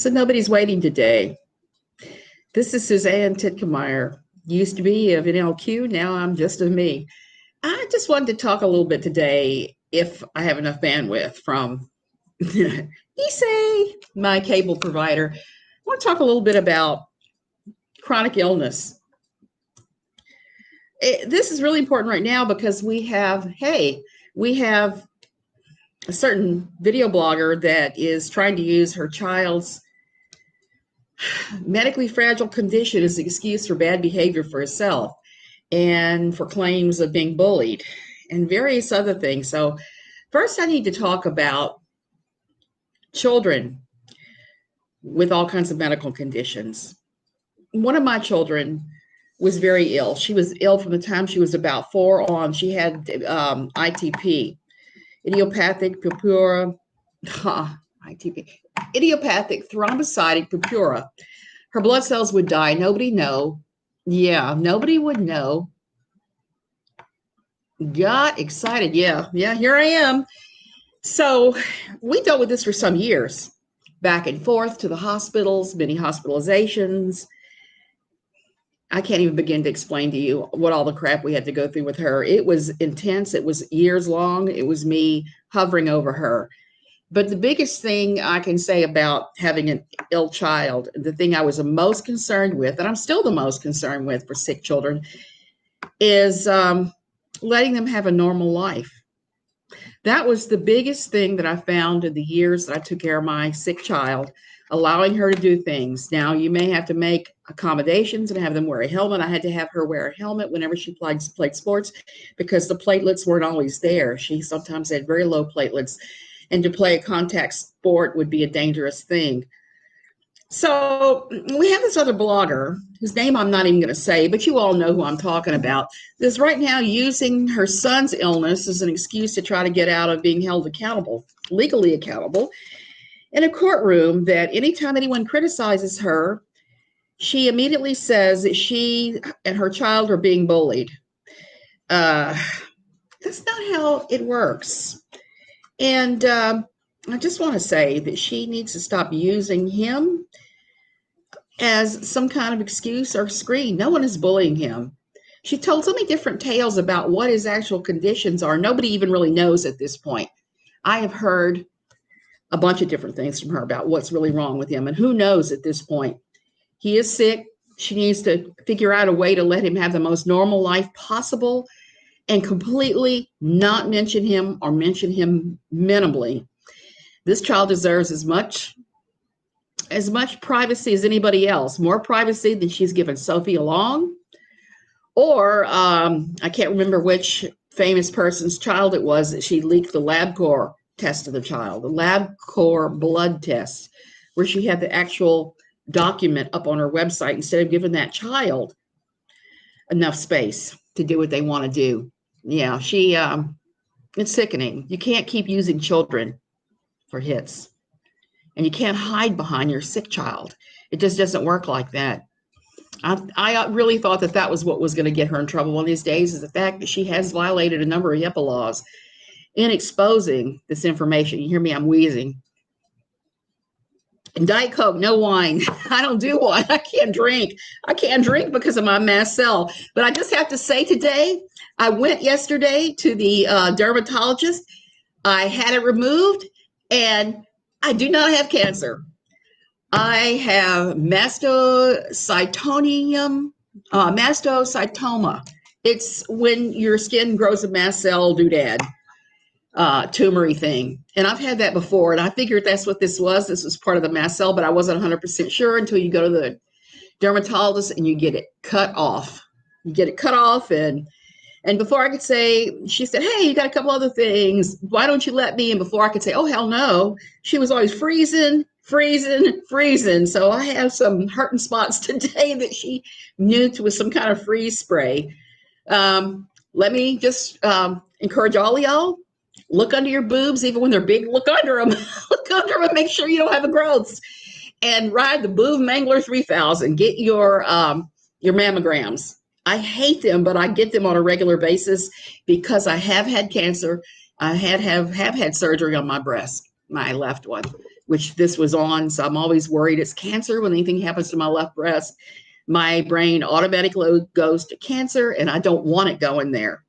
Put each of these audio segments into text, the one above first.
So nobody's waiting today. This is Suzanne Titkemeyer. Used to be of NLQ, now I'm just a me. I just wanted to talk a little bit today, if I have enough bandwidth, from ESA, my cable provider. I want to talk a little bit about chronic illness. This is really important right now because we have a certain video blogger that is trying to use her child's medically fragile condition as an excuse for bad behavior for herself and for claims of being bullied and various other things. So first I need to talk about children with all kinds of medical conditions. One of my children was very ill. She was ill from the time she was about 4 on. She had ITP, idiopathic purpura, idiopathic thrombocytic purpura. Her blood cells would die. Nobody would know. Got excited. Yeah, here I am. So we dealt with this for some years, back and forth to the hospitals, many hospitalizations. I can't even begin to explain to you what all the crap we had to go through with her. It was intense. It was years long. It was me hovering over her. But the biggest thing I can say about having an ill child, the thing I was the most concerned with, and I'm still the most concerned with for sick children, is letting them have a normal life. That was the biggest thing that I found in the years that I took care of my sick child, allowing her to do things. Now, you may have to make accommodations and have them wear a helmet. I had to have her wear a helmet whenever she played sports because the platelets weren't always there. She sometimes had very low platelets. And to play a contact sport would be a dangerous thing. So we have this other blogger, whose name I'm not even going to say, but you all know who I'm talking about, is right now using her son's illness as an excuse to try to get out of being held accountable, legally accountable, in a courtroom, that anytime anyone criticizes her, she immediately says that she and her child are being bullied. That's not how it works. And I just want to say that she needs to stop using him as some kind of excuse or screen. No one is bullying him. She told so many different tales about what his actual conditions are. Nobody even really knows at this point. I have heard a bunch of different things from her about what's really wrong with him. And who knows at this point. He is sick. She needs to figure out a way to let him have the most normal life possible and completely not mention him or mention him minimally. This child deserves as much privacy as anybody else, more privacy than she's given Sophie along, or I can't remember which famous person's child it was that she leaked the LabCorp test of the child, the LabCorp blood test, where she had the actual document up on her website instead of giving that child enough space to do what they want to do. Yeah, it's sickening. You can't keep using children for hits. And you can't hide behind your sick child. It just doesn't work like that. I really thought that was what was going to get her in trouble one of these days, is the fact that she has violated a number of HIPAA laws in exposing this information. You hear me? I'm wheezing. And Diet Coke, no wine. I don't do wine. I can't drink. I can't drink because of my mast cell. But I just have to say today, I went yesterday to the dermatologist. I had it removed, and I do not have cancer. I have mastocytoma. It's when your skin grows a mast cell doodad, tumory thing. And I've had that before, and I figured that's what this was. This was part of the mast cell, but I wasn't 100% sure until you go to the dermatologist and you get it cut off. You get it cut off, and before I could say, she said, "Hey, you got a couple other things. Why don't you let me?" And before I could say, "Oh, hell no," she was always freezing. So I have some hurting spots today that she nuked with some kind of freeze spray. Let me just encourage all of y'all, look under your boobs, even when they're big, look under them. Look under them and make sure you don't have the growths. And ride the Boob Mangler 3000. Get your mammograms. I hate them, but I get them on a regular basis because I have had cancer. I have had surgery on my breast. my left one, which this was on. So I'm always worried it's cancer. When anything happens to my left breast, my brain automatically goes to cancer, and I don't want it going there.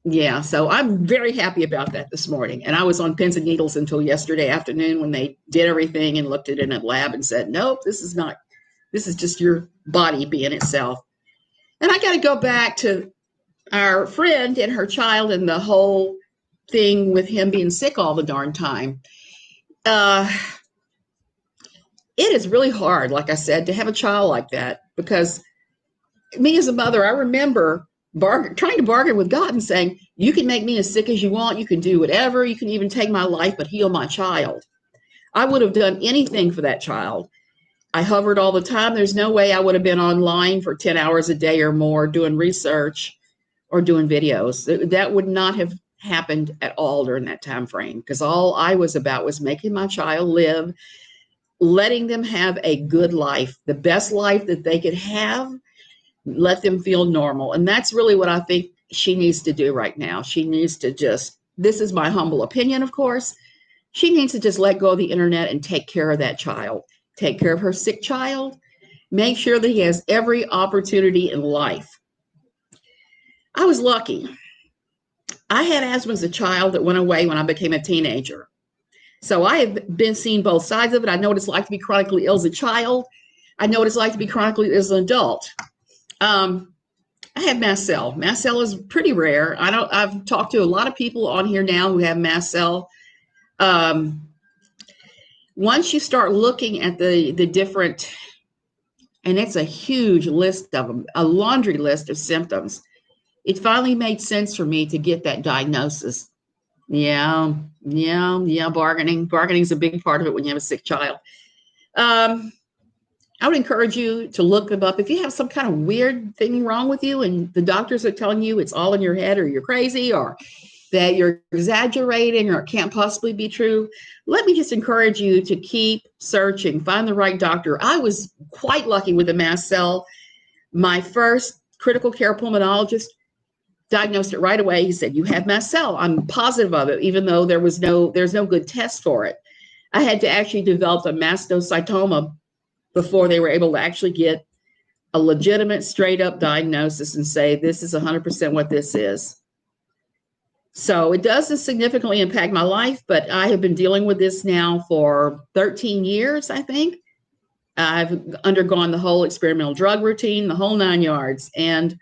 Yeah, so I'm very happy about that this morning. And I was on pins and needles until yesterday afternoon when they did everything and looked at it in a lab and said, nope, this is just your body being itself. And I got to go back to our friend and her child and the whole thing with him being sick all the darn time. It is really hard, like I said, to have a child like that, because me as a mother, I remember trying to bargain with God and saying, you can make me as sick as you want. You can do whatever. You can even take my life, but heal my child. I would have done anything for that child. I hovered all the time. There's no way I would have been online for 10 hours a day or more doing research or doing videos. That would not have happened at all during that time frame, because all I was about was making my child live, letting them have a good life, the best life that they could have. Let them feel normal. And that's really what I think she needs to do right now. She needs to just, this is my humble opinion, of course, she needs to just let go of the internet and take care of that child, take care of her sick child, make sure that he has every opportunity in life. I was lucky. I had asthma as a child that went away when I became a teenager. So I have been seeing both sides of it. I know what it's like to be chronically ill as a child. I know what it's like to be chronically ill as an adult. I have mast cell. Mast cell is pretty rare. I've talked to a lot of people on here now who have mast cell. Once you start looking at the different, and it's a huge list of them, a laundry list of symptoms, it finally made sense for me to get that diagnosis. Yeah, bargaining. Bargaining is a big part of it when you have a sick child. I would encourage you to look them up. If you have some kind of weird thing wrong with you and the doctors are telling you it's all in your head, or you're crazy, or that you're exaggerating, or it can't possibly be true, let me just encourage you to keep searching, find the right doctor. I was quite lucky with the mast cell. My first critical care pulmonologist diagnosed it right away. He said, you have mast cell. I'm positive of it, even though there's no good test for it. I had to actually develop a mastocytoma before they were able to actually get a legitimate, straight up diagnosis and say, this is 100% what this is. So it doesn't significantly impact my life, but I have been dealing with this now for 13 years, I think. I've undergone the whole experimental drug routine, the whole 9 yards, and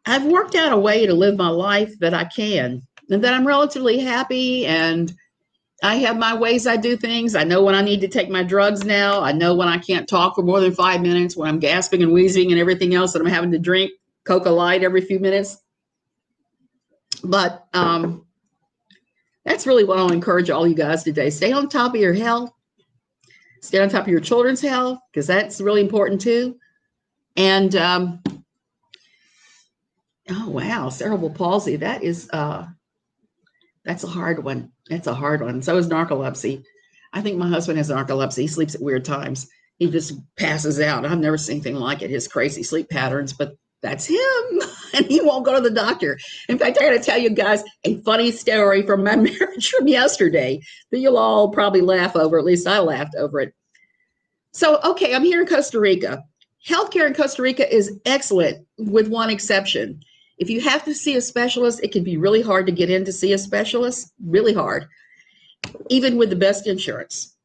I've worked out a way to live my life that I can, and that I'm relatively happy, and I have my ways I do things. I know when I need to take my drugs now. I know when I can't talk for more than 5 minutes, when I'm gasping and wheezing and everything else that I'm having to drink Coca Light every few minutes. But that's really what I'll encourage all you guys today. Stay on top of your health. Stay on top of your children's health, because that's really important too. And, oh, wow, cerebral palsy. That is, that's a hard one. It's a hard one. So is narcolepsy. I think my husband has narcolepsy. He sleeps at weird times. He just passes out. I've never seen anything like it, his crazy sleep patterns, but that's him. And he won't go to the doctor. In fact, I got to tell you guys a funny story from my marriage from yesterday that you'll all probably laugh over. At least I laughed over it. So, okay, I'm here in Costa Rica. Healthcare in Costa Rica is excellent, with one exception. If you have to see a specialist, it can be really hard to get in to see a specialist, really hard, even with the best insurance.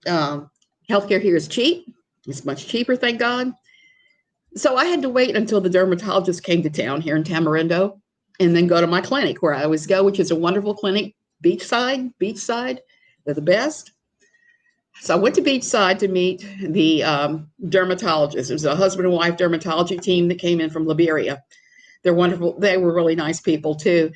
Healthcare here is cheap. It's much cheaper, thank God. So I had to wait until the dermatologist came to town here in Tamarindo, and then go to my clinic where I always go, which is a wonderful clinic, Beachside. They're the best. So I went to Beachside to meet the dermatologist. It was a husband and wife dermatology team that came in from Liberia. They're wonderful. They were really nice people too.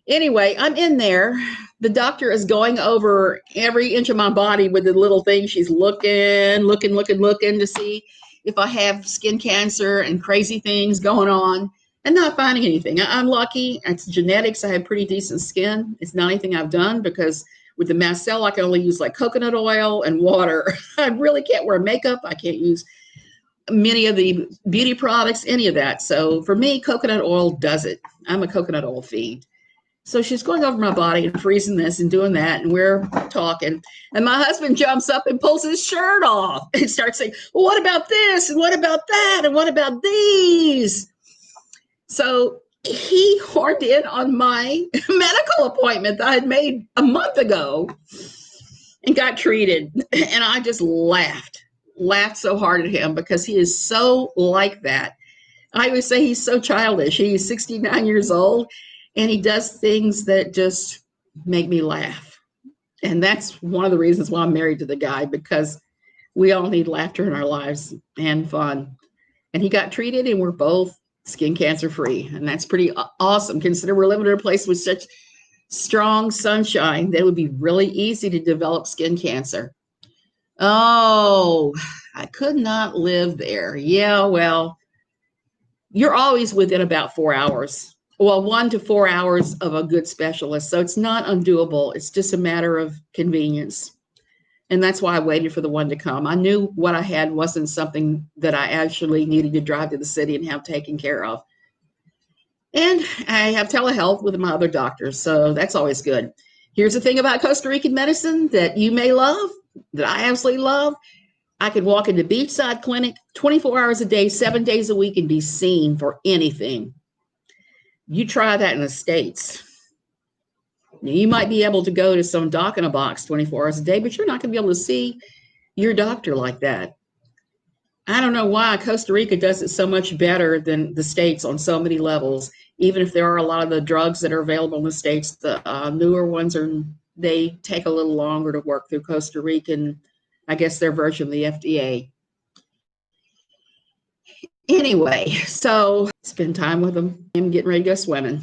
Anyway, I'm in there. The doctor is going over every inch of my body with the little thing. She's looking to see if I have skin cancer and crazy things going on, and not finding anything. I'm lucky. It's genetics. I have pretty decent skin. It's not anything I've done, because with the mast cell, I can only use like coconut oil and water. I really can't wear makeup. I can't use many of the beauty products, any of that. So for me, coconut oil does it. I'm a coconut oil fiend. So she's going over my body and freezing this and doing that, and we're talking. And my husband jumps up and pulls his shirt off and starts saying, well, what about this? And what about that? And what about these? So he horned in on my medical appointment that I had made a month ago and got treated. And I just laughed so hard at him because he is so like that. I always say he's so childish. He's 69 years old and he does things that just make me laugh. And that's one of the reasons why I'm married to the guy, because we all need laughter in our lives and fun. And he got treated and we're both skin cancer free. And that's pretty awesome. Consider we're living in a place with such strong sunshine that it would be really easy to develop skin cancer. Oh, I could not live there. Yeah, well, you're always within about 4 hours. Well, 1 to 4 hours of a good specialist. So it's not undoable. It's just a matter of convenience. And that's why I waited for the one to come. I knew what I had wasn't something that I actually needed to drive to the city and have taken care of. And I have telehealth with my other doctors, so that's always good. Here's the thing about Costa Rican medicine that you may love, that I absolutely love. I could walk into beachside clinic 24 hours a day, 7 days a week, and be seen for anything. You try that in the States. You might be able to go to some doc in a box 24 hours a day, but you're not going to be able to see your doctor like that. I don't know why Costa Rica does it so much better than the States on so many levels. Even if there are a lot of the drugs that are available in the States, the newer ones they take a little longer to work through Costa Rican, I guess their version of the FDA. Anyway, so spend time with them. I'm getting ready to go swimming.